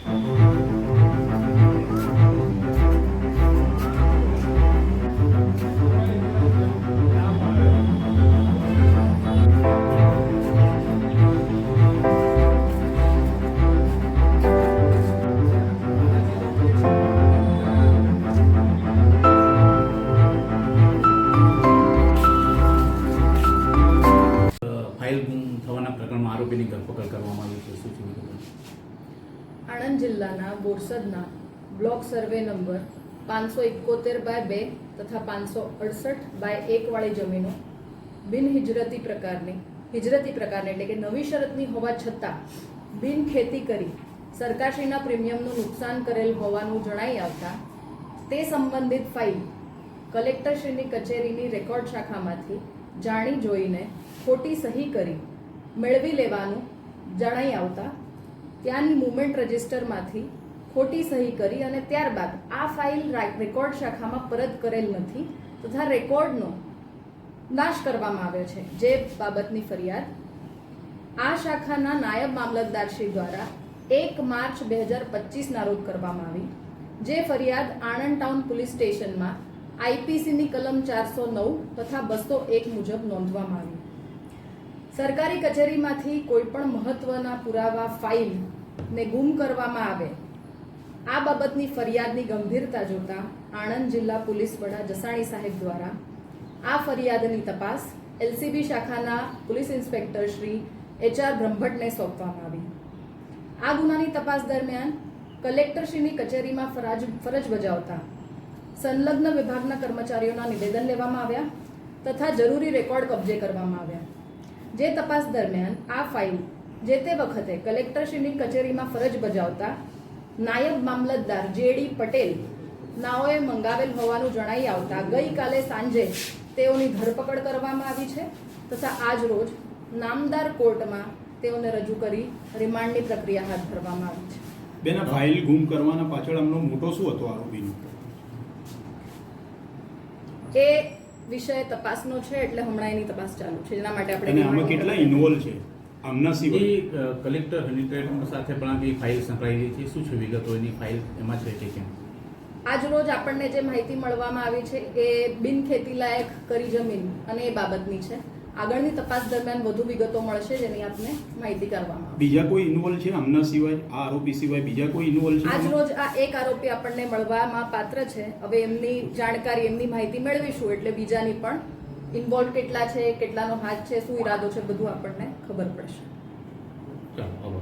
File ગુમ થવાના પ્રકરણમાં આરોપીની ધરપકડ કરવામાં આવી છે. શું છે વિગતો? આણંદ જિલ્લાના બોરસદના બ્લોક સર્વે નંબર 571/2 તથા 568/1 વાળી જમીનો હિજરતી પ્રકારની એટલે કે નવી શરતની હોવા છતાં બિન ખેતી કરી સરકારશ્રીના પ્રીમિયમનું નુકસાન કરેલ હોવાનું જણાઈ આવતા તે સંબંધિત ફાઇલ કલેક્ટરશ્રીની કચેરીની રેકોર્ડ શાખામાંથી જાણી જોઈને ખોટી સહી કરી મેળવી લેવાનું જણાઈ આવતા ત્યાંની મુવમેન્ટ રજિસ્ટરમાંથી ખોટી સહી કરી અને ત્યારબાદ આ ફાઇલ રેકોર્ડ શાખામાં પરત કરેલ નથી તથા રેકોર્ડનો નાશ કરવામાં આવ્યો છે, જે બાબતની ફરિયાદ આ શાખાના નાયબ મામલતદારશ્રી દ્વારા 1 માર્ચ 2025ના રોજ કરવામાં આવી, જે ફરિયાદ આણંદ ટાઉન પોલીસ સ્ટેશનમાં આઈપીસીની કલમ 409 તથા 201 મુજબ નોંધવામાં આવી. સરકારી કચેરીમાંથી કોઈ પણ મહત્વના પુરાવા ફાઇલ ને ગુમ કરવામાં આવે આ બાબતની ફરિયાદની ગંભીરતા જોતા આણંદ જિલ્લા પોલીસ વડા જસાણી સાહેબ દ્વારા આ ફરિયાદની તપાસ એલસીબી શાખાના પોલીસ ઇન્સ્પેક્ટર શ્રી HR બ્રહ્મભટ્ટને સોંપવામાં આવી. આ ગુનાની તપાસ દરમિયાન કલેક્ટરશ્રીની કચેરીમાં ફરજ બજાવતા સંલગ્ન વિભાગના કર્મચારીઓના નિવેદન લેવામાં આવ્યા તથા જરૂરી રેકોર્ડ કબજે કરવામાં આવ્યા. જે તપાસ દરમિયાન આ ફાઇલ જે તે વખતે કલેક્ટરશ્રીની કચેરીમાં ફરજ બજાવતા નાયબ મામલતદાર JD પટેલ નાઓએ મંગાવેલ હોવાનું જણાઈ આવતા ગઈકાલે સાંજે તેઓની ધરપકડ કરવામાં આવી છે તથા આજ રોજ નામદાર કોર્ટમાં તેઓને રજૂ કરી રિમાન્ડની પ્રક્રિયા હાથ ધરવામાં આવી છે. બેન, ફાઇલ ગુમ કરવાના પાછળ એમનો મોટો શું હતો આરોપીનો? એ વિષય તપાસનો છે, એટલે હમણાં એની તપાસ ચાલુ છે, જેના માટે આપણે આમાં કેટલા ઇન્વોલ્વ છે આમના સિવાય? કલેક્ટર હનીટ્રેડ સાથે પણ આ ફાઇલ સંકળાયેલી છે. શું છે વિગતો એની ફાઇલ એમાં છે કે કેમ? આજ રોજ આપણને જે માહિતી મળવામાં આવી છે એ બિન ખેતી લાયક કરી જમીન અને એ બાબતની છે. આગળની તપાસ દરમિયાન વધુ વિગતો મળશે, જેની આપને માહિતી કરવામાં આવશે. બીજા કોઈ ઇન્વોલ્વ છે આમના સિવાય? આ આરોપી સિવાય બીજા કોઈ ઇન્વોલ્વ છે? આજ રોજ આ એક આરોપી આપણને મળવામાં પાત્ર છે. હવે એમની જાણકારી, એમની માહિતી મેળવીશું એટલે બીજાની પણ ઇન્વોલ્વ કેટલા છે, કેટલાનો હાથ છે, શું ઈરાદો છે, બધું આપણને ખબર પડશે. ચાલો.